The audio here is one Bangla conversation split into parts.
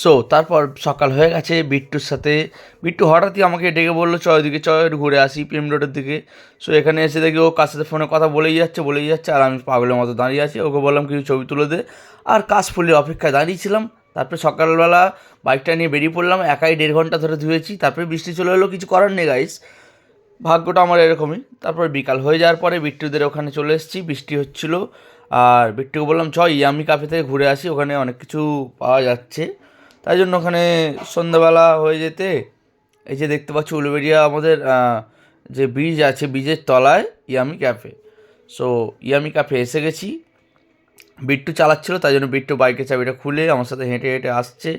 সো তারপর সকাল হয়ে গেছে বিট্টুর সাথে। বিট্টু হঠাৎই আমাকে ডেকে বললো চ ওইদিকে, চ একটু ঘুরে আসি পিএম রোডের দিকে। সো এখানে এসে দেখি ও কার সাথে ফোনে কথা বলেই যাচ্ছে, আর আমি পাগলের মতো দাঁড়িয়ে আছি। ওকে বললাম কিছু ছবি তুলে দে, আর কাশফুলের অপেক্ষায় দাঁড়িয়েছিলাম। তারপরে সকালবেলা বাইকটা নিয়ে বেরিয়ে পড়লাম, একাই 1.5 ঘন্টা ধরে ধুয়েছি। তারপরে বৃষ্টি চলে এলো, কিছু করার নেই গাইস, ভাগ্যটা আমার এরকমই। তারপর বিকাল হয়ে যাওয়ার পরে বিট্টুদের ওখানে চলে এসেছি, বৃষ্টি হচ্ছিলো। আর বিট্টুকে বললাম চ ইয়ামি কাফে থেকে ঘুরে আসি, ওখানে অনেক কিছু পাওয়া যাচ্ছে। তাই জন্য ওখানে সন্ধ্যাবেলা হয়ে যেতে এই যে দেখতে পাচ্ছি উলুবেড়িয়া আমাদের যে ব্রিজ আছে, ব্রিজের তলায় yummy cafe. So yummy cafe এসে গেছি। বিট্টু চালাচ্ছিল, তাই জন্য বিট্টু বাইকের চাবিটা খুলে আমার সাথে হেঁটে হেঁটে আসছে,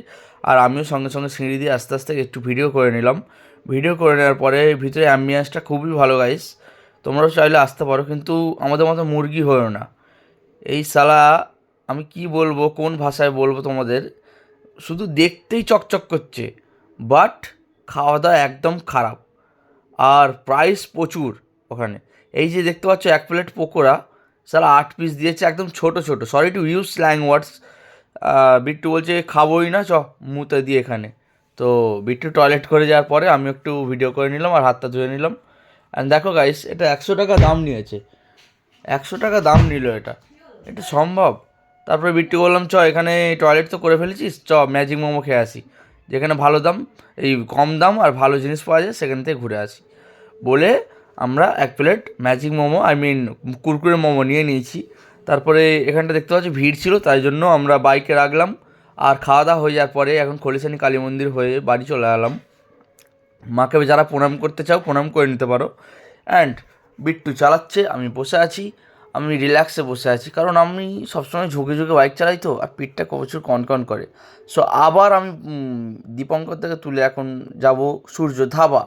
আর আমিও সঙ্গে সঙ্গে সিঁড়ি দিয়ে আস্তে আস্তে একটু ভিডিও করে নিলাম। ভিডিও করে নেওয়ার পরে ভিতরে অ্যাম্বিয়েন্সটা খুবই ভালো গাইস, তোমরাও চাইলে আসতে পারো, কিন্তু আমাদের মতো মুরগি হয়েও না। এই সালা, আমি কি বলবো, কোন ভাষায় বলবো তোমাদের, শুধু দেখতেই চকচক করছে, বাট খাওয়া দাওয়া একদম খারাপ, আর প্রাইস প্রচুর ওখানে। এই যে দেখতে পাচ্ছ 1 প্লেট পকোড়া, সারা 8 পিস দিয়েছে, একদম ছোটো ছোটো, সরি টু ইউজ স্ল্যাং ওয়ার্ডস। বিট্টু বলছে খাবোই না, চ মুতে দিয়ে এখানে। তো বিট্টু টয়লেট করে যাওয়ার পরে আমি একটু ভিডিও করে নিলাম আর হাতটা ধুয়ে নিলাম। অ্যান্ড দেখো গাইস, এটা 100 টাকা দাম নিয়েছে, 100 টাকা দাম নিল, এটা এটা সম্ভব? তারপরে বিট্টু বললাম চ এখানে টয়লেট তো করে ফেলেছিস, চ ম্যাজিক মোমো খেয়ে আসি, যেখানে ভালো দাম, এই কম দাম আর ভালো জিনিস পাওয়া যায়, সেখান থেকে ঘুরে আসি বলে আমরা 1 plate magic momo, I mean Kurkure momo নিয়ে নিয়েছি। তারপরে এখানটা দেখতে পাচ্ছি ভিড় ছিল, তাই জন্য আমরা বাইকে রাখলাম। আর খাওয়া দাওয়া হয়ে যাওয়ার পরে এখন খলিশানি কালী মন্দির হয়ে বাড়ি চলে এলাম। মাকে যারা প্রণাম করতে চাও প্রণাম করে নিতে পারো। অ্যান্ড বিট্টু চালাচ্ছে, আমি বসে আছি, আমি রিল্যাক্সে বসে আছি, কারণ আমি সবসময় ঝুঁকে ঝুঁকে বাইক চালাই তো, আর পিঠটা প্রচুর কনকন করে। সো আবার আমি দীপঙ্কর থেকে তুলে এখন যাব সূর্য ধাবা।